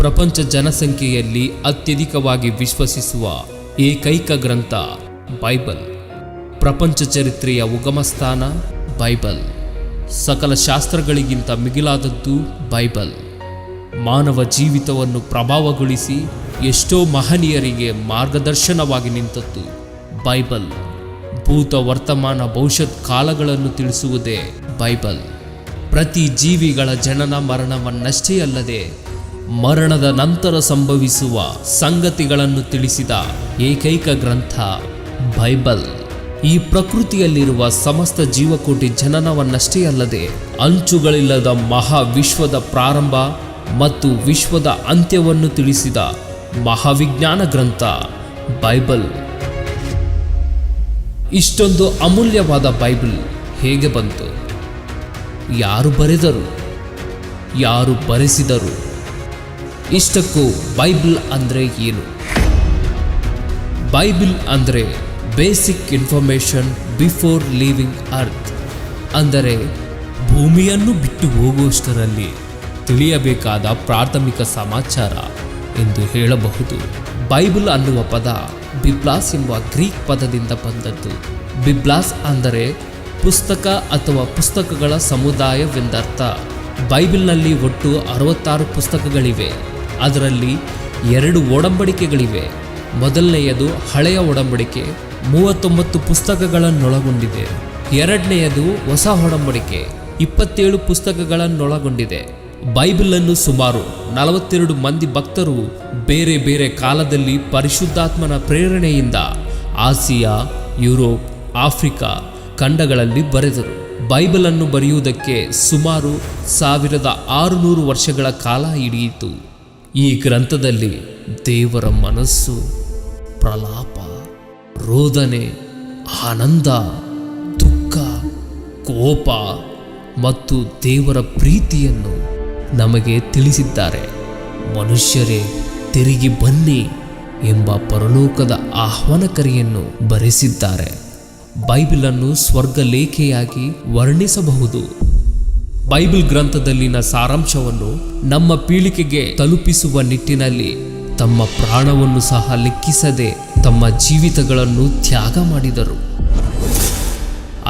ಪ್ರಪಂಚ ಜನಸಂಖ್ಯೆಯಲ್ಲಿ ಅತ್ಯಧಿಕವಾಗಿ ವಿಶ್ವಸಿಸುವ ಏಕೈಕ ಗ್ರಂಥ ಬೈಬಲ್. ಪ್ರಪಂಚ ಚರಿತ್ರೆಯ ಉಗಮಸ್ಥಾನ ಬೈಬಲ್. ಸಕಲ ಶಾಸ್ತ್ರಗಳಿಗಿಂತ ಮಿಗಿಲಾದದ್ದು ಬೈಬಲ್. ಮಾನವ ಜೀವಿತವನ್ನು ಪ್ರಭಾವಗೊಳಿಸಿ ಎಷ್ಟೋ ಮಹನೀಯರಿಗೆ ಮಾರ್ಗದರ್ಶನವಾಗಿ ನಿಂತದ್ದು ಬೈಬಲ್. ಭೂತ ವರ್ತಮಾನ ಭವಿಷ್ಯತ್ ಕಾಲಗಳನ್ನು ತಿಳಿಸುವುದೇ ಬೈಬಲ್. ಪ್ರತಿ ಜೀವಿಗಳ ಜನನ ಮರಣವನ್ನಷ್ಟೇ ಅಲ್ಲದೆ ಮರಣದ ನಂತರ ಸಂಭವಿಸುವ ಸಂಗತಿಗಳನ್ನು ತಿಳಿಸಿದ ಏಕೈಕ ಗ್ರಂಥ ಬೈಬಲ್. ಈ ಪ್ರಕೃತಿಯಲ್ಲಿರುವ ಸಮಸ್ತ ಜೀವಕೋಟಿ ಜನನವನ್ನಷ್ಟೇ ಅಲ್ಲದೆ ಅಂಚುಗಳಿಲ್ಲದ ಮಹಾವಿಶ್ವದ ಪ್ರಾರಂಭ ಮತ್ತು ವಿಶ್ವದ ಅಂತ್ಯವನ್ನು ತಿಳಿಸಿದ ಮಹಾವಿಜ್ಞಾನ ಗ್ರಂಥ ಬೈಬಲ್. ಇಷ್ಟೊಂದು ಅಮೂಲ್ಯವಾದ ಬೈಬಲ್ ಹೇಗೆ ಬಂತು? ಯಾರು ಬರೆದರು? ಯಾರು ಬರೆಸಿದರು? ಇಷ್ಟಕ್ಕೂ ಬೈಬಲ್ ಅಂದರೆ ಏನು? ಬೈಬಲ್ ಅಂದರೆ basic information before leaving earth, ಅಂದರೆ ಭೂಮಿಯನ್ನು ಬಿಟ್ಟು ಹೋಗುವಷ್ಟರಲ್ಲಿ ತಿಳಿಯಬೇಕಾದ ಪ್ರಾಥಮಿಕ ಸಮಾಚಾರ ಎಂದು ಹೇಳಬಹುದು. ಬೈಬಲ್ ಅನ್ನುವ ಪದ ಬಿಬ್ಲಾಸ್ ಎಂಬ ಗ್ರೀಕ್ ಪದದಿಂದ ಬಂದದ್ದು. ಬಿಬ್ಲಾಸ್ ಅಂದರೆ ಪುಸ್ತಕ ಅಥವಾ ಪುಸ್ತಕಗಳ ಸಮುದಾಯವೆಂದರ್ಥ. ಬೈಬಲ್ನಲ್ಲಿ ಒಟ್ಟು 66 ಪುಸ್ತಕಗಳಿವೆ. ಅದರಲ್ಲಿ 2 ಒಡಂಬಡಿಕೆಗಳಿವೆ. ಮೊದಲನೆಯದು ಹಳೆಯ ಒಡಂಬಡಿಕೆ, 39 ಪುಸ್ತಕಗಳನ್ನೊಳಗೊಂಡಿದೆ. ಎರಡನೆಯದು ಹೊಸ ಒಡಂಬಡಿಕೆ, 27 ಪುಸ್ತಕಗಳನ್ನೊಳಗೊಂಡಿದೆ. ಬೈಬಲನ್ನು ಸುಮಾರು 42 ಮಂದಿ ಭಕ್ತರು ಬೇರೆ ಬೇರೆ ಕಾಲದಲ್ಲಿ ಪರಿಶುದ್ಧಾತ್ಮನ ಪ್ರೇರಣೆಯಿಂದ ಆಸಿಯಾ, ಯುರೋಪ್, ಆಫ್ರಿಕಾ ಖಂಡಗಳಲ್ಲಿ ಬರೆದರು. ಬೈಬಲನ್ನು ಬರೆಯುವುದಕ್ಕೆ ಸುಮಾರು 1600 ವರ್ಷಗಳ ಕಾಲ ಹಿಡಿಯಿತು. ಈ ಗ್ರಂಥದಲ್ಲಿ ದೇವರ ಮನಸ್ಸು, ಪ್ರಲಾಪ, ರೋದನೆ, ಆನಂದ, ದುಃಖ, ಕೋಪ ಮತ್ತು ದೇವರ ಪ್ರೀತಿಯನ್ನು ನಮಗೆ ತಿಳಿಸಿದ್ದಾರೆ. ಮನುಷ್ಯರೇ ತಿರುಗಿ ಬನ್ನಿ ಎಂಬ ಪರಲೋಕದ ಆಹ್ವಾನಕರಿಯನ್ನು ಬರೆಸಿದ್ದಾರೆ. ಬೈಬಲನ್ನು ಸ್ವರ್ಗಲೇಖೆಯಾಗಿ ವರ್ಣಿಸಬಹುದು. ಬೈಬಲ್ ಗ್ರಂಥದಲ್ಲಿನ ಸಾರಾಂಶವನ್ನು ನಮ್ಮ ಪೀಳಿಗೆಗೆ ತಲುಪಿಸುವ ನಿಟ್ಟಿನಲ್ಲಿ ತಮ್ಮ ಪ್ರಾಣವನ್ನು ಸಹ ಲೆಕ್ಕಿಸದೆ ತಮ್ಮ ಜೀವಿತಗಳನ್ನು ತ್ಯಾಗ ಮಾಡಿದರು.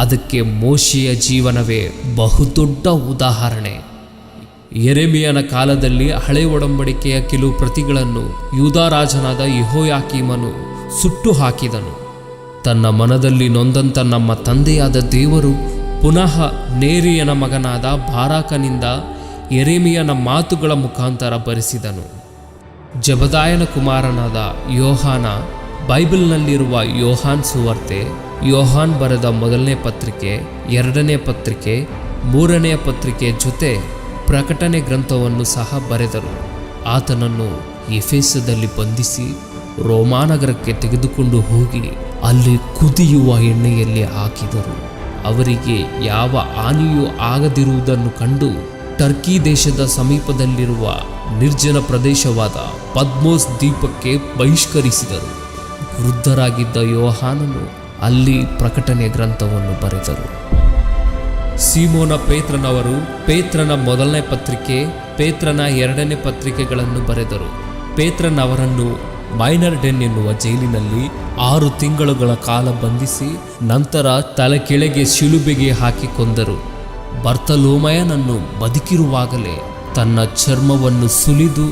ಅದಕ್ಕೆ ಮೋಶೆಯ ಜೀವನವೇ ಬಹುದೊಡ್ಡ ಉದಾಹರಣೆ. ಯೆರೆಮೀಯನ ಕಾಲದಲ್ಲಿ ಹಳೆ ಒಡಂಬಡಿಕೆಯ ಕೆಲವು ಪ್ರತಿಗಳನ್ನು ಯೂದಾರಾಜನಾದ ಯೆಹೋಯಾಕೀಮನು ಸುಟ್ಟು ಹಾಕಿದನು. ತನ್ನ ಮನದಲ್ಲಿ ನೊಂದಂತ ನಮ್ಮ ತಂದೆಯಾದ ದೇವರು ಪುನಃ ನೇರಿಯನ ಮಗನಾದ ಬಾರಾಕನಿಂದ ಯೆರೆಮೀಯನ ಮಾತುಗಳ ಮುಖಾಂತರ ಬರೆಸಿದನು. ಜಬದಾಯನ ಕುಮಾರನಾದ ಯೋಹಾನ ಬೈಬಲ್ನಲ್ಲಿರುವ ಯೋಹಾನ್ ಸುವಾರ್ತೆ, ಯೋಹಾನ್ ಬರೆದ ಮೊದಲನೇ ಪತ್ರಿಕೆ, ಎರಡನೇ ಪತ್ರಿಕೆ, ಮೂರನೆಯ ಪತ್ರಿಕೆ ಜೊತೆ ಪ್ರಕಟಣೆ ಗ್ರಂಥವನ್ನು ಸಹ ಬರೆದರು. ಆತನನ್ನು ಎಫೆಸದಲ್ಲಿ ಬಂಧಿಸಿ ರೋಮಾನಗರಕ್ಕೆ ತೆಗೆದುಕೊಂಡು ಹೋಗಿ ಅಲ್ಲಿ ಕುದಿಯುವ ಎಣ್ಣೆಯಲ್ಲಿ ಹಾಕಿದರು. ಅವರಿಗೆ ಯಾವ ಹಾನಿಯೂ ಆಗದಿರುವುದನ್ನು ಕಂಡು ಟರ್ಕಿ ದೇಶದ ಸಮೀಪದಲ್ಲಿರುವ ನಿರ್ಜನ ಪ್ರದೇಶವಾದ ಪದ್ಮೋಸ್ ದ್ವೀಪಕ್ಕೆ ಬಹಿಷ್ಕರಿಸಿದರು. ವೃದ್ಧರಾಗಿದ್ದ ಯೋಹಾನನು ಅಲ್ಲಿ ಪ್ರಕಟಣೆ ಗ್ರಂಥವನ್ನು ಬರೆದರು. ಸೀಮೋನ ಪೇತ್ರನವರು ಪೇತ್ರನ ಮೊದಲನೇ ಪತ್ರಿಕೆ, ಪೇತ್ರನ ಎರಡನೇ ಪತ್ರಿಕೆಗಳನ್ನು ಬರೆದರು. ಪೇತ್ರನವರನ್ನು ಮೈನರ್ ಡೆನ್ ಎನ್ನುವ ಜೈಲಿನಲ್ಲಿ 6 ತಿಂಗಳುಗಳ ಕಾಲ ಬಂಧಿಸಿ ನಂತರ ತಲೆ ಕೆಳಗೆ ಶಿಲುಬೆಗೆ ಹಾಕಿ ಕೊಂದರು. ಬರ್ತಲೋಮಯನನ್ನು ಬದುಕಿರುವಾಗಲೇ ತನ್ನ ಚರ್ಮವನ್ನು ಸುಲಿದು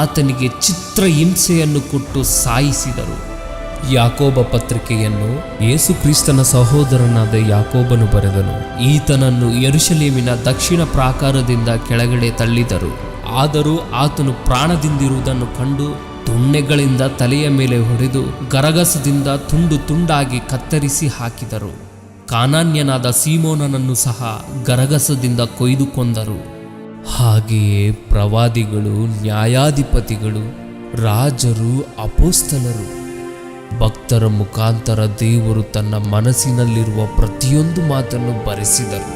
ಆತನಿಗೆ ಚಿತ್ರಹಿಂಸೆಯನ್ನು ಕೊಟ್ಟು ಸಾಯಿಸಿದರು. ಯಾಕೋಬ ಪತ್ರಿಕೆಯನ್ನು ಯೇಸು ಕ್ರಿಸ್ತನ ಸಹೋದರನಾದ ಯಾಕೋಬನು ಬರೆದನು. ಈತನನ್ನು ಯೆರೂಸಲೇಮಿನ ದಕ್ಷಿಣ ಪ್ರಾಕಾರದಿಂದ ಕೆಳಗಡೆ ತಳ್ಳಿದರು. ಆದರೂ ಆತನು ಪ್ರಾಣದಿಂದಿರುವುದನ್ನು ಕಂಡು ದೊಣ್ಣೆಗಳಿಂದ ತಲೆಯ ಮೇಲೆ ಹೊಡೆದು ಗರಗಸದಿಂದ ತುಂಡು ತುಂಡಾಗಿ ಕತ್ತರಿಸಿ ಹಾಕಿದರು. ಕಾನಾನ್ಯನಾದ ಸೀಮೋನನನ್ನು ಸಹ ಗರಗಸದಿಂದ ಕೊಯ್ದು ಕೊಂದರು. ಹಾಗೆಯೇ ಪ್ರವಾದಿಗಳು, ನ್ಯಾಯಾಧಿಪತಿಗಳು, ರಾಜರು, ಅಪೋಸ್ತಲರು, ಭಕ್ತರ ಮುಖಾಂತರ ದೇವರು ತನ್ನ ಮನಸ್ಸಿನಲ್ಲಿರುವ ಪ್ರತಿಯೊಂದು ಮಾತನ್ನು ಬರೆಸಿದರು.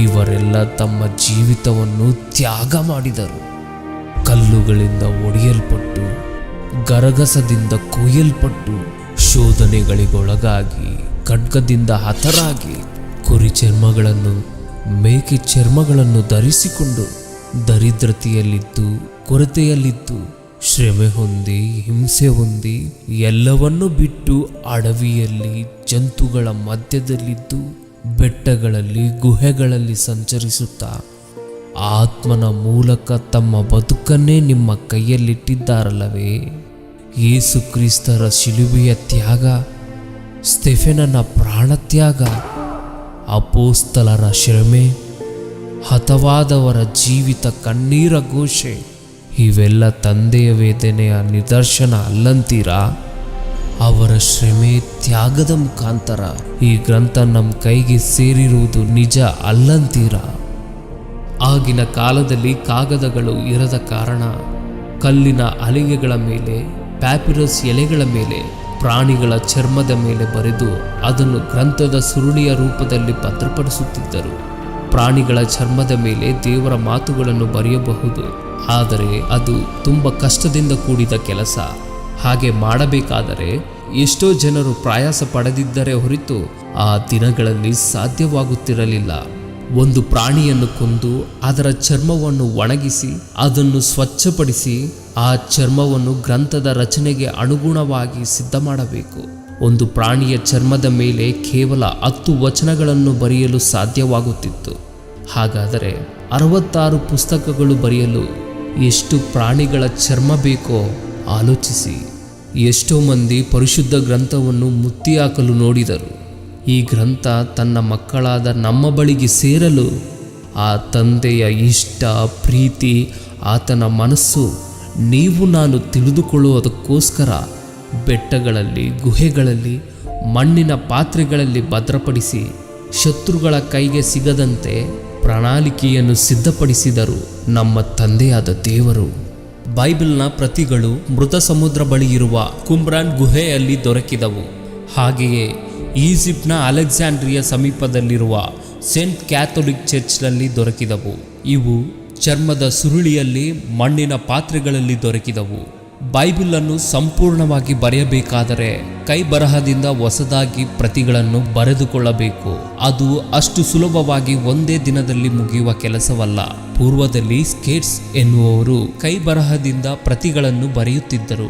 ಇವರೆಲ್ಲ ತಮ್ಮ ಜೀವಿತವನ್ನು ತ್ಯಾಗ ಮಾಡಿದರು. ಕಲ್ಲುಗಳಿಂದ ಒಡೆಯಲ್ಪಟ್ಟು, ಗರಗಸದಿಂದ ಕೊಯ್ಯಲ್ಪಟ್ಟು, ಶೋಧನೆಗಳಿಗೊಳಗಾಗಿ, ಖಡ್ಗದಿಂದ ಹತರಾಗಿ, ಕುರಿ ಚರ್ಮಗಳನ್ನು, ಮೇಕೆ ಚರ್ಮಗಳನ್ನು ಧರಿಸಿಕೊಂಡು, ದರಿದ್ರತೆಯಲ್ಲಿದ್ದು ಕೊರತೆಯಲ್ಲಿದ್ದು ಶ್ರಮೆ ಹೊಂದಿ ಹಿಂಸೆ ಹೊಂದಿ ಎಲ್ಲವನ್ನೂ ಬಿಟ್ಟು ಅಡವಿಯಲ್ಲಿ ಜಂತುಗಳ ಮಧ್ಯದಲ್ಲಿದ್ದು ಬೆಟ್ಟಗಳಲ್ಲಿ ಗುಹೆಗಳಲ್ಲಿ ಸಂಚರಿಸುತ್ತಾ ಆತ್ಮನ ಮೂಲಕ ತಮ್ಮ ಬದುಕನ್ನೇ ನಿಮ್ಮ ಕೈಯಲ್ಲಿಟ್ಟಿದ್ದಾರಲ್ಲವೇ? ಯೇಸು ಕ್ರಿಸ್ತರ ಶಿಲುಬೆಯ ತ್ಯಾಗ, ಸ್ಟೆಫೆನನ ಪ್ರಾಣತ್ಯಾಗ, ಅಪೋಸ್ತಲರ ಶ್ರಮೆ, ಹತವಾದವರ ಜೀವಿತ ಕಣ್ಣೀರ ಘೋಷೆ ಇವೆಲ್ಲ ತಂದೆಯ ವೇದನೆಯ ನಿದರ್ಶನ ಅಲ್ಲಂತೀರಾ? ಅವರ ಶ್ರಮೆ ತ್ಯಾಗದ ಮುಖಾಂತರ ಈ ಗ್ರಂಥ ನಮ್ಮ ಕೈಗೆ ಸೇರಿರುವುದು ನಿಜ ಅಲ್ಲಂತೀರಾ? ಆಗಿನ ಕಾಲದಲ್ಲಿ ಕಾಗದಗಳು ಇರದ ಕಾರಣ ಕಲ್ಲಿನ ಹಲಿಗೆಗಳ ಮೇಲೆ, ಪ್ಯಾಪಿರಸ್ ಎಲೆಗಳ ಮೇಲೆ, ಪ್ರಾಣಿಗಳ ಚರ್ಮದ ಮೇಲೆ ಬರೆದು ಅದನ್ನು ಗ್ರಂಥದ ಸುರುಳಿಯ ರೂಪದಲ್ಲಿ ಭದ್ರಪಡಿಸುತ್ತಿದ್ದರು. ಪ್ರಾಣಿಗಳ ಚರ್ಮದ ಮೇಲೆ ದೇವರ ಮಾತುಗಳನ್ನು ಬರೆಯಬಹುದು, ಆದರೆ ಅದು ತುಂಬ ಕಷ್ಟದಿಂದ ಕೂಡಿದ ಕೆಲಸ. ಹಾಗೆ ಮಾಡಬೇಕಾದರೆ ಎಷ್ಟೋ ಜನರು ಪ್ರಯಾಸ ಪಡೆದಿದ್ದರೆ ಹೊರತು ಆ ದಿನಗಳಲ್ಲಿ ಸಾಧ್ಯವಾಗುತ್ತಿರಲಿಲ್ಲ. ಒಂದು ಪ್ರಾಣಿಯನ್ನು ಕೊಂದು ಅದರ ಚರ್ಮವನ್ನು ಒಣಗಿಸಿ ಅದನ್ನು ಸ್ವಚ್ಛಪಡಿಸಿ ಆ ಚರ್ಮವನ್ನು ಗ್ರಂಥದ ರಚನೆಗೆ ಅನುಗುಣವಾಗಿ ಸಿದ್ಧ ಮಾಡಬೇಕು. ಒಂದು ಪ್ರಾಣಿಯ ಚರ್ಮದ ಮೇಲೆ ಕೇವಲ 10 ವಚನಗಳನ್ನು ಬರೆಯಲು ಸಾಧ್ಯವಾಗುತ್ತಿತ್ತು. ಹಾಗಾದರೆ 66 ಪುಸ್ತಕಗಳು ಬರೆಯಲು ಎಷ್ಟು ಪ್ರಾಣಿಗಳ ಚರ್ಮ ಬೇಕೋ ಆಲೋಚಿಸಿ. ಎಷ್ಟೋ ಮಂದಿ ಪರಿಶುದ್ಧ ಗ್ರಂಥವನ್ನು ಮುತ್ತಿ ಹಾಕಲು ನೋಡಿದರು. ಈ ಗ್ರಂಥ ತನ್ನ ಮಕ್ಕಳಾದ ನಮ್ಮ ಬಳಿಗೆ ಸೇರಲು ಆ ತಂದೆಯ ಇಷ್ಟ, ಪ್ರೀತಿ, ಆತನ ಮನಸ್ಸು ನೀವು ನಾನು ತಿಳಿದುಕೊಳ್ಳುವುದಕ್ಕೋಸ್ಕರ ಬೆಟ್ಟಗಳಲ್ಲಿ, ಗುಹೆಗಳಲ್ಲಿ, ಮಣ್ಣಿನ ಪಾತ್ರೆಗಳಲ್ಲಿ ಭದ್ರಪಡಿಸಿ ಶತ್ರುಗಳ ಕೈಗೆ ಸಿಗದಂತೆ ಪ್ರಣಾಳಿಕೆಯನ್ನು ಸಿದ್ಧಪಡಿಸಿದರು ನಮ್ಮ ತಂದೆಯಾದ ದೇವರು. ಬೈಬಲ್ನ ಪ್ರತಿಗಳು ಮೃತ ಸಮುದ್ರ ಬಳಿ ಇರುವ ಕುಮ್ರಾನ್ ಗುಹೆಯಲ್ಲಿ ದೊರಕಿದವು. ಹಾಗೆಯೇ ಈಜಿಪ್ಟ್ನ ಅಲೆಕ್ಸಾಂಡ್ರಿಯಾ ಸಮೀಪದಲ್ಲಿರುವ ಸೇಂಟ್ ಕ್ಯಾಥೋಲಿಕ್ ಚರ್ಚ್ನಲ್ಲಿ ದೊರಕಿದವು. ಇವು ಚರ್ಮದ ಸುರುಳಿಯಲ್ಲಿ, ಮಣ್ಣಿನ ಪಾತ್ರೆಗಳಲ್ಲಿ ದೊರಕಿದವು. ಬೈಬಲನ್ನು ಸಂಪೂರ್ಣವಾಗಿ ಬರೆಯಬೇಕಾದರೆ ಕೈ ಬರಹದಿಂದ ಹೊಸದಾಗಿ ಪ್ರತಿಗಳನ್ನು ಬರೆದುಕೊಳ್ಳಬೇಕು. ಅದು ಅಷ್ಟು ಸುಲಭವಾಗಿ ಒಂದೇ ದಿನದಲ್ಲಿ ಮುಗಿಯುವ ಕೆಲಸವಲ್ಲ. ಪೂರ್ವದಲ್ಲಿ ಸ್ಕೇಟ್ಸ್ ಎನ್ನುವವರು ಕೈ ಬರಹದಿಂದ ಪ್ರತಿಗಳನ್ನು ಬರೆಯುತ್ತಿದ್ದರು.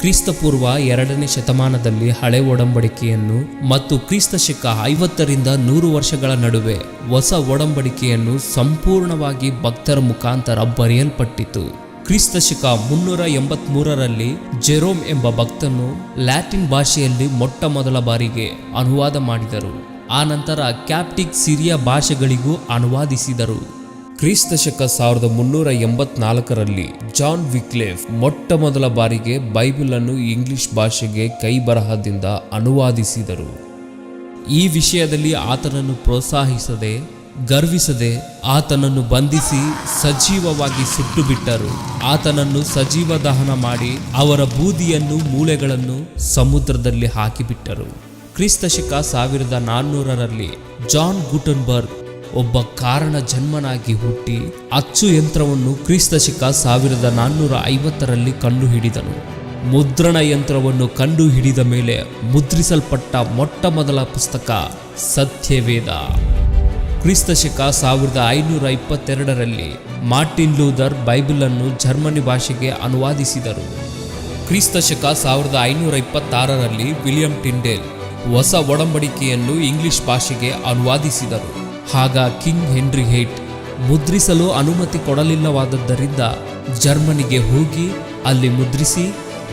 ಕ್ರಿಸ್ತಪೂರ್ವ 2ನೇ ಶತಮಾನದಲ್ಲಿ ಹಳೆ ಒಡಂಬಡಿಕೆಯನ್ನು ಮತ್ತು ಕ್ರಿಸ್ತಶಕ 50ರಿಂದ 100 ವರ್ಷಗಳ ನಡುವೆ ಹೊಸ ಒಡಂಬಡಿಕೆಯನ್ನು ಸಂಪೂರ್ಣವಾಗಿ ಭಕ್ತರ ಮುಖಾಂತರ ಬರೆಯಲ್ಪಟ್ಟಿತು. ಕ್ರಿಸ್ತಶಕ 383ರಲ್ಲಿ ಜೆರೋಮ್ ಎಂಬ ಭಕ್ತನು ಲ್ಯಾಟಿನ್ ಭಾಷೆಯಲ್ಲಿ ಮೊಟ್ಟ ಮೊದಲ ಬಾರಿಗೆ ಅನುವಾದ ಮಾಡಿದರು. ಆನಂತರ ಕ್ಯಾಪ್ಟಿಕ್ ಸಿರಿಯಾ ಭಾಷೆಗಳಿಗೂ ಅನುವಾದಿಸಿದರು. ಕ್ರಿಸ್ತಶಕ 1384ರಲ್ಲಿ ಜಾನ್ ವಿಕ್ಲೇಫ್ ಮೊಟ್ಟ ಮೊದಲ ಬಾರಿಗೆ ಬೈಬಲನ್ನು ಇಂಗ್ಲಿಷ್ ಭಾಷೆಗೆ ಕೈ ಬರಹದಿಂದ ಅನುವಾದಿಸಿದರು. ಈ ವಿಷಯದಲ್ಲಿ ಆತನನ್ನು ಪ್ರೋತ್ಸಾಹಿಸದೆ, ಗರ್ವಿಸದೆ ಆತನನ್ನು ಬಂಧಿಸಿ ಸಜೀವವಾಗಿ ಸುಟ್ಟು ಬಿಟ್ಟರು. ಆತನನ್ನು ಸಜೀವ ದಹನ ಮಾಡಿ ಅವರ ಬೂದಿಯನ್ನು, ಮೂಳೆಗಳನ್ನು ಸಮುದ್ರದಲ್ಲಿ ಹಾಕಿಬಿಟ್ಟರು. ಕ್ರಿಸ್ತಶಕ 1400ರಲ್ಲಿ ಜಾನ್ ಗುಟನ್ಬರ್ಗ್ ಒಬ್ಬ ಕಾರಣ ಜನ್ಮನಾಗಿ ಹುಟ್ಟಿ ಅಚ್ಚು ಯಂತ್ರವನ್ನು ಕ್ರಿಸ್ತಶಕ 1450ರಲ್ಲಿ ಕಂಡುಹಿಡಿದನು. ಮುದ್ರಣ ಯಂತ್ರವನ್ನು ಕಂಡುಹಿಡಿದ ಮೇಲೆ ಮುದ್ರಿಸಲ್ಪಟ್ಟ ಮೊಟ್ಟ ಮೊದಲ ಪುಸ್ತಕ ಸತ್ಯವೇದ. ಕ್ರಿಸ್ತಶಕ 1522ರಲ್ಲಿ ಮಾರ್ಟಿನ್ ಲೂಥರ್ ಬೈಬಲನ್ನು ಜರ್ಮನಿ ಭಾಷೆಗೆ ಅನುವಾದಿಸಿದರು. ಕ್ರಿಸ್ತಶಕ 1526ರಲ್ಲಿ ವಿಲಿಯಂ ಟಿಂಡೇಲ್ ಹೊಸ ಒಡಂಬಡಿಕೆಯನ್ನು ಇಂಗ್ಲಿಷ್ ಭಾಷೆಗೆ ಅನುವಾದಿಸಿದರು. ಆಗ ಕಿಂಗ್ ಹೆನ್ರಿ VIII ಮುದ್ರಿಸಲು ಅನುಮತಿ ಕೊಡಲಿಲ್ಲವಾದದ್ದರಿಂದ ಜರ್ಮನಿಗೆ ಹೋಗಿ ಅಲ್ಲಿ ಮುದ್ರಿಸಿ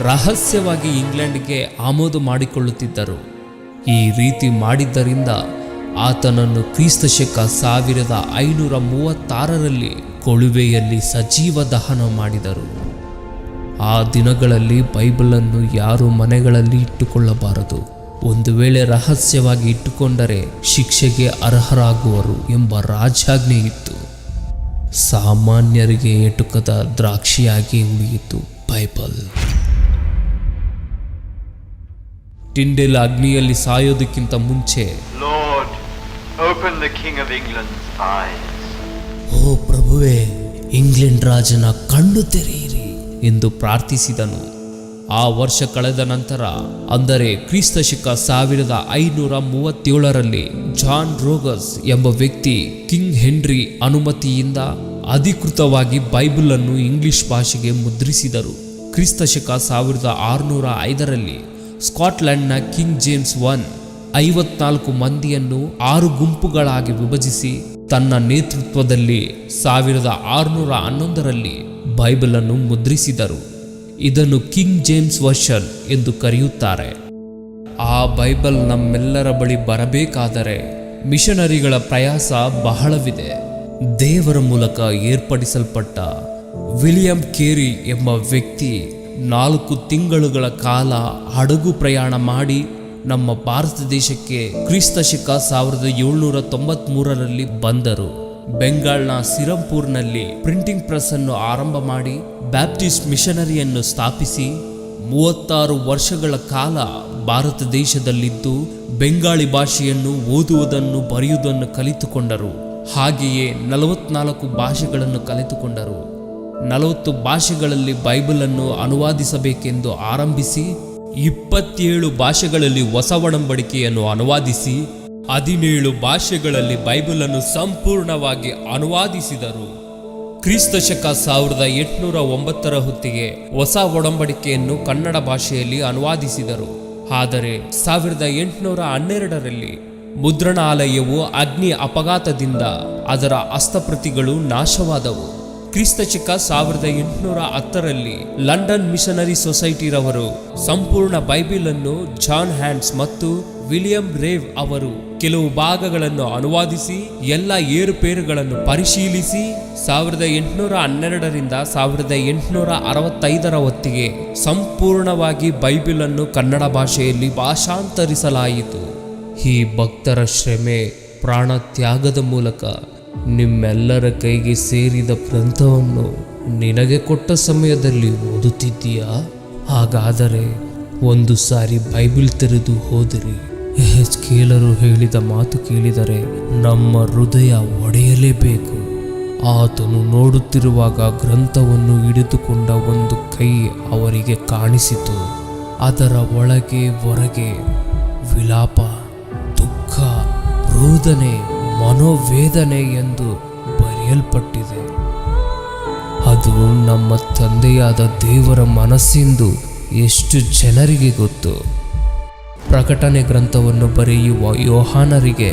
ರಹಸ್ಯವಾಗಿ ಇಂಗ್ಲೆಂಡ್ಗೆ ಆಮದು ಮಾಡಿಕೊಳ್ಳುತ್ತಿದ್ದರು. ಈ ರೀತಿ ಮಾಡಿದ್ದರಿಂದ ಆತನನ್ನು ಕ್ರಿಸ್ತಶಕ 1536ರಲ್ಲಿ ಕೊಳುವೆಯಲ್ಲಿ ಸಜೀವ ದಹನ ಮಾಡಿದರು. ಆ ದಿನಗಳಲ್ಲಿ ಬೈಬಲನ್ನು ಯಾರು ಮನೆಗಳಲ್ಲಿ ಇಟ್ಟುಕೊಳ್ಳಬಾರದು. ಒಂದು ವೇಳೆ ರಹಸ್ಯವಾಗಿ ಇಟ್ಟುಕೊಂಡರೆ ಶಿಕ್ಷೆಗೆ ಅರ್ಹರಾಗುವರು ಎಂಬ ರಾಜಾಜ್ಞೆ ಇತ್ತು. ಸಾಮಾನ್ಯರಿಗೆ ಎಟುಕದ ದ್ರಾಕ್ಷಿಯಾಗಿ ಉಳಿಯಿತು ಬೈಬಲ್. ಟಿಂಡೆಲ್ ಅಗ್ನಿಯಲ್ಲಿ ಸಾಯೋದಕ್ಕಿಂತ ಮುಂಚೆ, Lord, open the King of England's eyes. ಓ ಪ್ರಭುವೇ, ಇಂಗ್ಲೆಂಡ್ ರಾಜನ ಕಣ್ಣು ತೆರೆಯಿರಿ ಎಂದು ಪ್ರಾರ್ಥಿಸಿದನು. ಆ ವರ್ಷ ಕಳೆದ ನಂತರ, ಅಂದರೆ ಕ್ರಿಸ್ತಶಕ 1537ರಲ್ಲಿ ಜಾನ್ ರೋಗಸ್ ಎಂಬ ವ್ಯಕ್ತಿ ಕಿಂಗ್ ಹೆನ್ರಿ ಅನುಮತಿಯಿಂದ ಅಧಿಕೃತವಾಗಿ ಬೈಬಲನ್ನು ಇಂಗ್ಲಿಷ್ ಭಾಷೆಗೆ ಮುದ್ರಿಸಿದರು. ಕ್ರಿಸ್ತಶಕ 1605ರಲ್ಲಿ ಸ್ಕಾಟ್ಲೆಂಡ್ನ ಕಿಂಗ್ ಜೇಮ್ಸ್ 54 ಮಂದಿಯನ್ನು 6 ಗುಂಪುಗಳಾಗಿ ವಿಭಜಿಸಿ ತನ್ನ ನೇತೃತ್ವದಲ್ಲಿ 1611ರಲ್ಲಿ ಬೈಬಲನ್ನು ಮುದ್ರಿಸಿದರು. ಇದನ್ನು ಕಿಂಗ್ ಜೇಮ್ಸ್ ವರ್ಷನ್ ಎಂದು ಕರೆಯುತ್ತಾರೆ. ಆ ಬೈಬಲ್ ನಮ್ಮೆಲ್ಲರ ಬಳಿ ಬರಬೇಕಾದರೆ ಮಿಷನರಿಗಳ ಪ್ರಯಾಸ ಬಹಳವಿದೆ. ದೇವರ ಮೂಲಕ ಏರ್ಪಡಿಸಲ್ಪಟ್ಟ ವಿಲಿಯಂ ಕೇರಿ ಎಂಬ ವ್ಯಕ್ತಿ 4 ತಿಂಗಳುಗಳ ಕಾಲ ಹಡಗು ಪ್ರಯಾಣ ಮಾಡಿ ನಮ್ಮ ಭಾರತ ದೇಶಕ್ಕೆ ಕ್ರಿಸ್ತಶಕ 1793ರಲ್ಲಿ ಬಂದರು. ಬೆಂಗಾಲ್ನ ಸಿರಂಪುರ್ನಲ್ಲಿ ಪ್ರಿಂಟಿಂಗ್ ಪ್ರೆಸ್ ಅನ್ನು ಆರಂಭ ಮಾಡಿ ಬ್ಯಾಪ್ಟಿಸ್ಟ್ ಮಿಷನರಿಯನ್ನು ಸ್ಥಾಪಿಸಿ 36 ವರ್ಷಗಳ ಕಾಲ ಭಾರತ ದೇಶದಲ್ಲಿದ್ದು ಬೆಂಗಾಳಿ ಭಾಷೆಯನ್ನು ಓದುವುದನ್ನು ಬರೆಯುವುದನ್ನು ಕಲಿತುಕೊಂಡರು. ಹಾಗೆಯೇ 44 ಭಾಷೆಗಳನ್ನು ಕಲಿತುಕೊಂಡರು. 40 ಭಾಷೆಗಳಲ್ಲಿ ಬೈಬಲನ್ನು ಅನುವಾದಿಸಬೇಕೆಂದು ಆರಂಭಿಸಿ 27 ಭಾಷೆಗಳಲ್ಲಿ ಹೊಸ ಒಡಂಬಡಿಕೆಯನ್ನು ಅನುವಾದಿಸಿ 17 ಭಾಷೆಗಳಲ್ಲಿ ಬೈಬಲನ್ನು ಸಂಪೂರ್ಣವಾಗಿ ಅನುವಾದಿಸಿದರು. ಕ್ರಿಸ್ತಶಕ 1809ರ ಹೊತ್ತಿಗೆ ಹೊಸ ಒಡಂಬಡಿಕೆಯನ್ನು ಕನ್ನಡ ಭಾಷೆಯಲ್ಲಿ ಅನುವಾದಿಸಿದರು. ಆದರೆ 1812ರಲ್ಲಿ ಮುದ್ರಣಾಲಯವು ಅಗ್ನಿ ಅಪಘಾತದಿಂದ ಅದರ ಹಸ್ತಪ್ರತಿಗಳು ನಾಶವಾದವು. ಕ್ರಿಸ್ತಶಕ 1810ರಲ್ಲಿ ಲಂಡನ್ ಮಿಷನರಿ ಸೊಸೈಟಿರವರು ಸಂಪೂರ್ಣ ಬೈಬಲನ್ನು ಜಾನ್ ಹ್ಯಾಂಡ್ಸ್ ಮತ್ತು ವಿಲಿಯಂ ರೇವ್ ಅವರು ಕೆಲವು ಭಾಗಗಳನ್ನು ಅನುವಾದಿಸಿ ಎಲ್ಲ ಏರುಪೇರುಗಳನ್ನು ಪರಿಶೀಲಿಸಿ 1812ರಿಂದ 1865ರ ಹೊತ್ತಿಗೆ ಸಂಪೂರ್ಣವಾಗಿ ಬೈಬಲನ್ನು ಕನ್ನಡ ಭಾಷೆಯಲ್ಲಿ ಭಾಷಾಂತರಿಸಲಾಯಿತು. ಈ ಭಕ್ತರ ಶ್ರಮೆ ಪ್ರಾಣ ತ್ಯಾಗದ ಮೂಲಕ ನಿಮ್ಮೆಲ್ಲರ ಕೈಗೆ ಸೇರಿದ ಗ್ರಂಥವನ್ನು ನಿನಗೆ ಕೊಟ್ಟ ಸಮಯದಲ್ಲಿ ಓದುತ್ತಿದ್ದೀಯಾ? ಹಾಗಾದರೆ ಒಂದು ಸಾರಿ ಬೈಬಲ್ ತೆರೆದು ಓದಿರಿ. ಯೆಹೆಜ್ಕೇಲರು ಹೇಳಿದ ಮಾತು ಕೇಳಿದರೆ ನಮ್ಮ ಹೃದಯ ಒಡೆಯಲೇಬೇಕು. ಆತನು ನೋಡುತ್ತಿರುವಾಗ ಗ್ರಂಥವನ್ನು ಹಿಡಿದುಕೊಂಡ ಒಂದು ಕೈ ಅವರಿಗೆ ಕಾಣಿಸಿತು. ಅದರ ಒಳಗೆ ಹೊರಗೆ ವಿಲಾಪ, ದುಃಖ, ರೋದನೆ, ಮನೋವೇದನೆ ಎಂದು ಬರೆಯಲ್ಪಟ್ಟಿದೆ. ಅದು ನಮ್ಮ ತಂದೆಯಾದ ದೇವರ ಮನಸ್ಸೆಂದು ಎಷ್ಟು ಜನರಿಗೆ ಗೊತ್ತು? ಪ್ರಕಟಣೆ ಗ್ರಂಥವನ್ನು ಬರೆಯುವ ಯೋಹಾನರಿಗೆ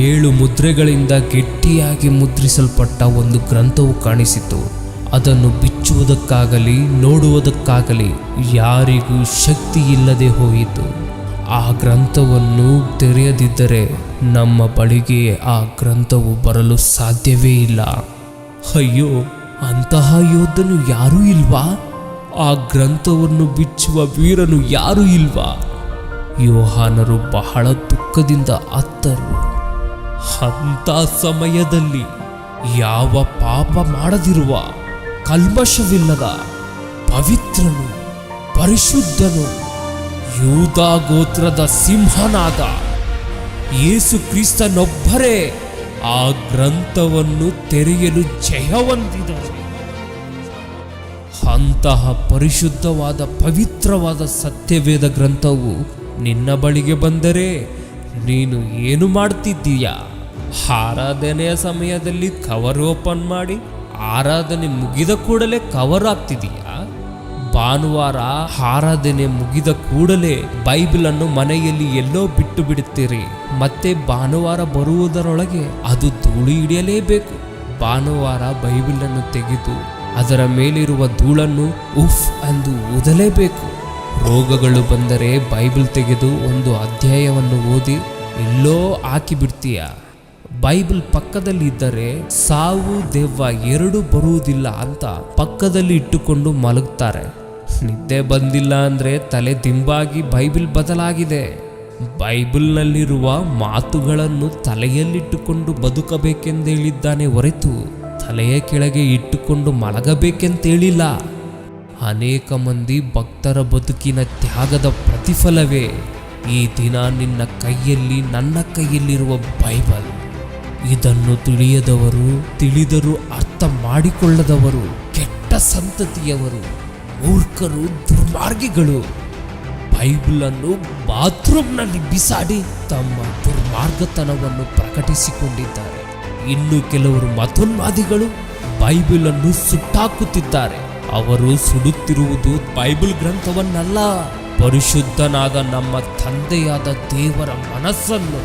7 ಮುದ್ರೆಗಳಿಂದ ಗಟ್ಟಿಯಾಗಿ ಮುದ್ರಿಸಲ್ಪಟ್ಟ ಒಂದು ಗ್ರಂಥವು ಕಾಣಿಸಿತು. ಅದನ್ನು ಬಿಚ್ಚುವುದಕ್ಕಾಗಲಿ ನೋಡುವುದಕ್ಕಾಗಲಿ ಯಾರಿಗೂ ಶಕ್ತಿ ಇಲ್ಲದೆ ಹೋಯಿತು. ಆ ಗ್ರಂಥವನ್ನು ತೆರೆಯದಿದ್ದರೆ ನಮ್ಮ ಬಳಿಗೆ ಆ ಗ್ರಂಥವು ಬರಲು ಸಾಧ್ಯವೇ ಇಲ್ಲ. ಅಯ್ಯೋ, ಅಂತಹ ಯೋಧನು ಯಾರೂ ಇಲ್ವಾ? ಆ ಗ್ರಂಥವನ್ನು ಬಿಚ್ಚುವ ವೀರನು ಯಾರೂ ಇಲ್ವಾ? ಯೋಹಾನರು ಬಹಳ ದುಃಖದಿಂದ ಅತ್ತರು. ಅಂಥ ಸಮಯದಲ್ಲಿ ಯಾವ ಪಾಪ ಮಾಡದಿರುವ, ಕಲ್ಮಶವಿಲ್ಲದ, ಪವಿತ್ರನು, ಪರಿಶುದ್ಧನು, ಯೂದಾ ಗೋತ್ರದ ಸಿಂಹನಾದ ಯೇಸು ಕ್ರಿಸ್ತನೊಬ್ಬರೇ ಆ ಗ್ರಂಥವನ್ನು ತೆರೆಯಲು ಜಯ ಹೊಂದಿದರು. ಅಂತಹ ಪರಿಶುದ್ಧವಾದ ಪವಿತ್ರವಾದ ಸತ್ಯವೇದ ಗ್ರಂಥವು ನಿನ್ನ ಬಳಿಗೆ ಬಂದರೆ ನೀನು ಏನು ಮಾಡ್ತಿದ್ದೀಯಾ? ಆರಾಧನೆಯ ಸಮಯದಲ್ಲಿ ಕವರ್ ಓಪನ್ ಮಾಡಿ ಆರಾಧನೆ ಮುಗಿದ ಕೂಡಲೇ ಕವರ್ ಆಗ್ತಿದೀಯಾ? ಭಾನುವಾರ ಆರಾಧನೆ ಮುಗಿದ ಕೂಡಲೇ ಬೈಬಲನ್ನು ಮನೆಯಲ್ಲಿ ಎಲ್ಲೋ ಬಿಟ್ಟು ಬಿಡುತ್ತೀರಿ. ಮತ್ತೆ ಭಾನುವಾರ ಬರುವುದರೊಳಗೆ ಅದು ಧೂಳು ಹಿಡಿಯಲೇಬೇಕು. ಭಾನುವಾರ ಬೈಬಲನ್ನು ತೆಗೆದು ಅದರ ಮೇಲಿರುವ ಧೂಳನ್ನು ಉಫ್ ಎಂದು ಊದಲೇಬೇಕು. ರೋಗಗಳು ಬಂದರೆ ಬೈಬಲ್ ತೆಗೆದು ಒಂದು ಅಧ್ಯಾಯವನ್ನು ಓದಿ ಎಲ್ಲೋ ಹಾಕಿಬಿಡ್ತೀಯ. ಬೈಬಲ್ ಪಕ್ಕದಲ್ಲಿ ಇದ್ದರೆ ಸಾವು ದೆವ್ವ ಎರಡೂ ಬರುವುದಿಲ್ಲ ಅಂತ ಪಕ್ಕದಲ್ಲಿ ಇಟ್ಟುಕೊಂಡು ಮಲಗ್ತಾರೆ. ನಿದ್ದೆ ಬಂದಿಲ್ಲ ಅಂದರೆ ತಲೆ ದಿಂಬಾಗಿ ಬೈಬಲ್ ಬದಲಾಗಿದೆ. ಬೈಬಲ್ನಲ್ಲಿರುವ ಮಾತುಗಳನ್ನು ತಲೆಯಲ್ಲಿಟ್ಟುಕೊಂಡು ಬದುಕಬೇಕೆಂದೇಳಿದ್ದಾನೆ ಹೊರತು ತಲೆಯ ಕೆಳಗೆ ಇಟ್ಟುಕೊಂಡು ಮಲಗಬೇಕೆಂತೇಳಿಲ್ಲ. ಅನೇಕ ಮಂದಿ ಭಕ್ತರ ಬದುಕಿನ ತ್ಯಾಗದ ಪ್ರತಿಫಲವೇ ಈ ದಿನ ನಿನ್ನ ಕೈಯಲ್ಲಿ, ನನ್ನ ಕೈಯಲ್ಲಿರುವ ಬೈಬಲ್. ಇದನ್ನು ತಿಳಿಯದವರು, ತಿಳಿದರೂ ಅರ್ಥ ಮಾಡಿಕೊಳ್ಳದವರು, ಕೆಟ್ಟ ಸಂತತಿಯವರು, ಮೂರ್ಖರು, ದುರ್ಮಾರ್ಗಿಗಳು ಬೈಬಲನ್ನು ಬಾತ್ರೂಮ್ನಲ್ಲಿ ಬಿಸಾಡಿ ತಮ್ಮ ದುರ್ಮಾರ್ಗತನವನ್ನು ಪ್ರಕಟಿಸಿಕೊಂಡಿದ್ದಾರೆ. ಇನ್ನು ಕೆಲವರು ಮತೋನ್ಮಾದಿಗಳು ಬೈಬಲ್ ಅನ್ನು ಸುಟ್ಟಾಕುತ್ತಿದ್ದಾರೆ. ಅವರು ಸುಡುತ್ತಿರುವುದು ಬೈಬಲ್ ಗ್ರಂಥವನ್ನಲ್ಲ, ಪರಿಶುದ್ಧನಾದ ನಮ್ಮ ತಂದೆಯಾದ ದೇವರ ಮನಸ್ಸನ್ನು.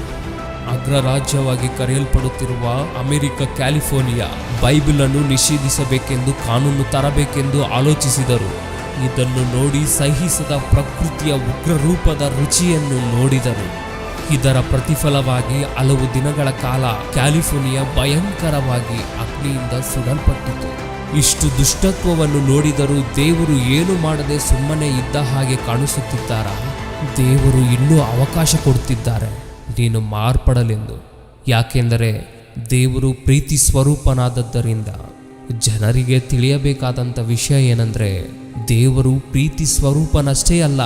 ಅಗ್ರರಾಜ್ಯವಾಗಿ ಕರೆಯಲ್ಪಡುತ್ತಿರುವ ಅಮೆರಿಕ, ಕ್ಯಾಲಿಫೋರ್ನಿಯಾ ಬೈಬಲ್ ಅನ್ನು ನಿಷೇಧಿಸಬೇಕೆಂದು ಕಾನೂನು ತರಬೇಕೆಂದು ಆಲೋಚಿಸಿದರು. ಇದನ್ನು ನೋಡಿ ಸಹಿಸದ ಪ್ರಕೃತಿಯ ಉಗ್ರರೂಪದ ರುಚಿಯನ್ನು ನೋಡಿದರು. ಇದರ ಪ್ರತಿಫಲವಾಗಿ ಹಲವು ದಿನಗಳ ಕಾಲ ಕ್ಯಾಲಿಫೋರ್ನಿಯಾ ಭಯಂಕರವಾಗಿ ಅಗ್ನಿಯಿಂದ ಸುಡಲ್ಪಟ್ಟಿತು. ಇಷ್ಟು ದುಷ್ಟತ್ವವನ್ನು ನೋಡಿದರೂ ದೇವರು ಏನು ಮಾಡದೆ ಸುಮ್ಮನೆ ಇದ್ದ ಹಾಗೆ ಕಾಣಿಸುತ್ತಿದ್ದಾರಾ? ದೇವರು ಇನ್ನೂ ಅವಕಾಶ ಕೊಡುತ್ತಿದ್ದಾರೆ ನೀನು ಮಾರ್ಪಡಲೆಂದು. ಯಾಕೆಂದರೆ ದೇವರು ಪ್ರೀತಿ ಸ್ವರೂಪನಾದದ್ದರಿಂದ. ಜನರಿಗೆ ತಿಳಿಯಬೇಕಾದಂಥ ವಿಷಯ ಏನೆಂದರೆ, ದೇವರು ಪ್ರೀತಿ ಸ್ವರೂಪನಷ್ಟೇ ಅಲ್ಲ,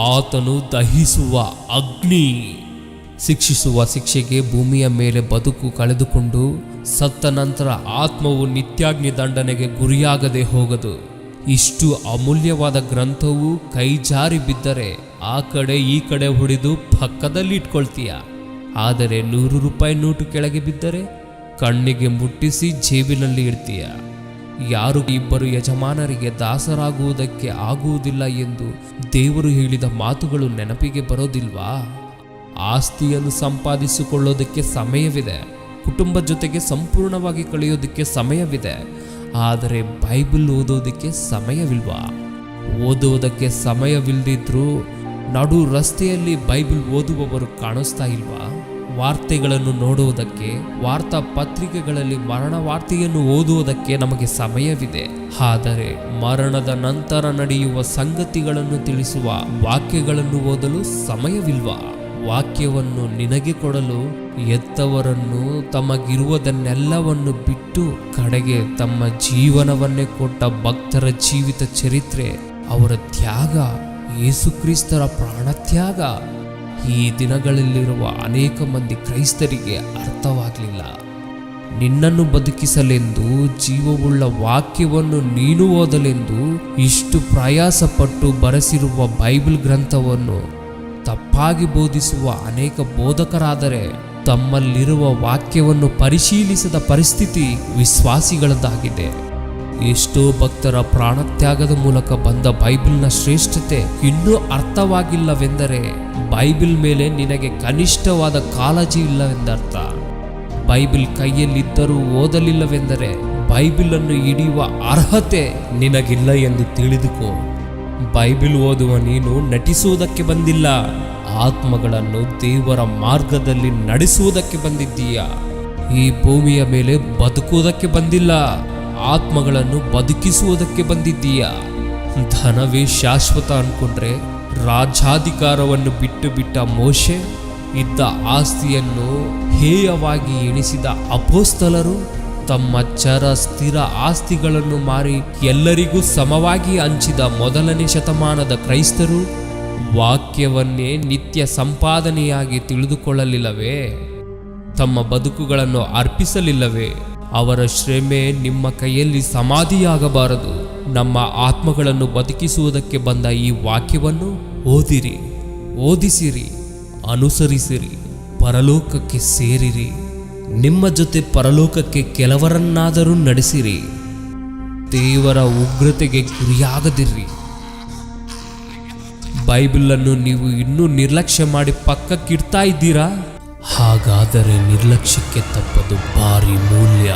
ಆತನು ದಹಿಸುವ ಅಗ್ನಿ. ಶಿಕ್ಷಿಸುವ ಶಿಕ್ಷೆಗೆ ಭೂಮಿಯ ಮೇಲೆ ಬದುಕು ಕಳೆದುಕೊಂಡು ಸತ್ತ ನಂತರ ಆತ್ಮವು ನಿತ್ಯಾಗ್ನಿ ದಂಡನೆಗೆ ಗುರಿಯಾಗದೆ ಹೋಗದು. ಇಷ್ಟು ಅಮೂಲ್ಯವಾದ ಗ್ರಂಥವು ಕೈ ಜಾರಿ ಬಿದ್ದರೆ ಆ ಕಡೆ ಈ ಕಡೆ ಹೊಡೆದು ಪಕ್ಕದಲ್ಲಿ ಇಟ್ಕೊಳ್ತೀಯ. ಆದರೆ 100 ರೂಪಾಯಿ ನೋಟು ಕೆಳಗೆ ಬಿದ್ದರೆ ಕಣ್ಣಿಗೆ ಮುಟ್ಟಿಸಿ ಜೇಬಿನಲ್ಲಿ ಇಡ್ತೀಯ. ಯಾರು ಇಬ್ಬರು ಯಜಮಾನರಿಗೆ ದಾಸರಾಗುವುದಕ್ಕೆ ಆಗುವುದಿಲ್ಲ ಎಂದು ದೇವರು ಹೇಳಿದ ಮಾತುಗಳು ನೆನಪಿಗೆ ಬರೋದಿಲ್ವಾ? ಆಸ್ತಿಯನ್ನು ಸಂಪಾದಿಸಿಕೊಳ್ಳೋದಕ್ಕೆ ಸಮಯವಿದೆ, ಕುಟುಂಬ ಜೊತೆಗೆ ಸಂಪೂರ್ಣವಾಗಿ ಕಳೆಯೋದಕ್ಕೆ ಸಮಯವಿದೆ. ಆದರೆ ಬೈಬಲ್ ಓದೋದಕ್ಕೆ ಸಮಯವಿಲ್ವಾ? ಓದುವುದಕ್ಕೆ ಸಮಯವಿಲ್ಲದಿದ್ರೂ ನಡು ರಸ್ತೆಯಲ್ಲಿ ಬೈಬಲ್ ಓದುವವರು ಕಾಣಿಸ್ತಾ ಇಲ್ವಾ? ವಾರ್ತೆಗಳನ್ನು ನೋಡುವುದಕ್ಕೆ, ವಾರ್ತಾ ಪತ್ರಿಕೆಗಳಲ್ಲಿ ಮರಣ ವಾರ್ತೆಯನ್ನು ಓದುವುದಕ್ಕೆ ನಮಗೆ ಸಮಯವಿದೆ. ಆದರೆ ಮರಣದ ನಂತರ ನಡೆಯುವ ಸಂಗತಿಗಳನ್ನು ತಿಳಿಸುವ ವಾಕ್ಯಗಳನ್ನು ಓದಲು ಸಮಯವಿಲ್ವಾ? ವಾಕ್ಯವನ್ನು ನಿನಗೆ ಕೊಡಲು ಎತ್ತವರನ್ನು ತಮಗಿರುವುದನ್ನೆಲ್ಲವನ್ನು ಬಿಟ್ಟು ಕಡೆಗೆ ತಮ್ಮ ಜೀವನವನ್ನೇ ಕೊಟ್ಟ ಭಕ್ತರ ಜೀವಿತ ಚರಿತ್ರೆ, ಅವರ ತ್ಯಾಗ, ಯೇಸುಕ್ರಿಸ್ತರ ಪ್ರಾಣತ್ಯಾಗ ಈ ದಿನಗಳಲ್ಲಿರುವ ಅನೇಕ ಮಂದಿ ಕ್ರೈಸ್ತರಿಗೆ ಅರ್ಥವಾಗಲಿಲ್ಲ. ನಿನ್ನನ್ನು ಬದುಕಿಸಲೆಂದು, ಜೀವವುಳ್ಳ ವಾಕ್ಯವನ್ನು ನೀನು ಓದಲೆಂದು ಇಷ್ಟು ಪ್ರಯಾಸಪಟ್ಟು ಬರೆಸಿರುವ ಬೈಬಲ್ ಗ್ರಂಥವನ್ನು ತಪ್ಪಾಗಿ ಬೋಧಿಸುವ ಅನೇಕ ಬೋಧಕರಾದರೆ ತಮ್ಮಲ್ಲಿರುವ ವಾಕ್ಯವನ್ನು ಪರಿಶೀಲಿಸದ ಪರಿಸ್ಥಿತಿ ವಿಶ್ವಾಸಿಗಳದ್ದಾಗಿದೆ. ಎಷ್ಟೋ ಭಕ್ತರ ಪ್ರಾಣತ್ಯಾಗದ ಮೂಲಕ ಬಂದ ಬೈಬಲ್ನ ಶ್ರೇಷ್ಠತೆ ಇನ್ನೂ ಅರ್ಥವಾಗಿಲ್ಲವೆಂದರೆ ಬೈಬಲ್ ಮೇಲೆ ನಿನಗೆ ಕನಿಷ್ಠವಾದ ಕಾಳಜಿ ಇಲ್ಲವೆಂದರ್ಥ. ಬೈಬಲ್ ಕೈಯಲ್ಲಿದ್ದರೂ ಓದಲಿಲ್ಲವೆಂದರೆ ಬೈಬಲ್ ಅನ್ನು ಹಿಡಿಯುವ ಅರ್ಹತೆ ನಿನಗಿಲ್ಲ ಎಂದು ತಿಳಿದುಕೋ. ಬೈಬಲ್ ಓದುವ ನೀನು ನಟಿಸುವುದಕ್ಕೆ ಬಂದಿಲ್ಲ, ಆತ್ಮಗಳನ್ನು ದೇವರ ಮಾರ್ಗದಲ್ಲಿ ನಡೆಸುವುದಕ್ಕೆ ಬಂದಿದ್ದೀಯಾ. ಈ ಭೂಮಿಯ ಮೇಲೆ ಬದುಕುವುದಕ್ಕೆ ಬಂದಿಲ್ಲ, ಆತ್ಮಗಳನ್ನು ಬದುಕಿಸುವುದಕ್ಕೆ ಬಂದಿದ್ದೀಯಾ. ಧನವೇ ಶಾಶ್ವತ ಅನ್ಕೊಂಡ್ರೆ ರಾಜ್ಯಾಧಿಕಾರವನ್ನು ಬಿಟ್ಟ ಮೋಶೆ, ಇದ್ದ ಆಸ್ತಿಯನ್ನು ಹೇಯವಾಗಿ ಎಣಿಸಿದ ಅಪೊಸ್ತಲರು, ತಮ್ಮ ಚರ ಸ್ಥಿರ ಆಸ್ತಿಗಳನ್ನು ಮಾರಿ ಎಲ್ಲರಿಗೂ ಸಮವಾಗಿ ಹಂಚಿದ 1ನೇ ಶತಮಾನದ ಕ್ರೈಸ್ತರು ವಾಕ್ಯವನ್ನೇ ನಿತ್ಯ ಸಂಪಾದನೆಯಾಗಿ ತಿಳಿದುಕೊಳ್ಳಲಿಲ್ಲವೇ? ತಮ್ಮ ಬದುಕುಗಳನ್ನು ಅರ್ಪಿಸಲಿಲ್ಲವೇ? ಅವರ ಶ್ರಮೆ ನಿಮ್ಮ ಕೈಯಲ್ಲಿ ಸಮಾಧಿಯಾಗಬಾರದು. ನಮ್ಮ ಆತ್ಮಗಳನ್ನು ಬದುಕಿಸುವುದಕ್ಕೆ ಬಂದ ಈ ವಾಕ್ಯವನ್ನು ಓದಿರಿ, ಓದಿಸಿರಿ, ಅನುಸರಿಸಿರಿ, ಪರಲೋಕಕ್ಕೆ ಸೇರಿರಿ. ನಿಮ್ಮ ಜೊತೆ ಪರಲೋಕಕ್ಕೆ ಕೆಲವರನ್ನಾದರೂ ನಡೆಸಿರಿ. ದೇವರ ಉಗ್ರತೆಗೆ ಗುರಿಯಾಗದಿರ್ರಿ. ಬೈಬಲನ್ನು ನೀವು ಇನ್ನೂ ನಿರ್ಲಕ್ಷ್ಯ ಮಾಡಿ ಪಕ್ಕಕ್ಕಿಡ್ತಾ ಇದ್ದೀರಾ? ಹಾಗಾದರೆ ನಿರ್ಲಕ್ಷ್ಯಕ್ಕೆ ತಪ್ಪದು ಭಾರಿ ಮೂಲ್ಯ.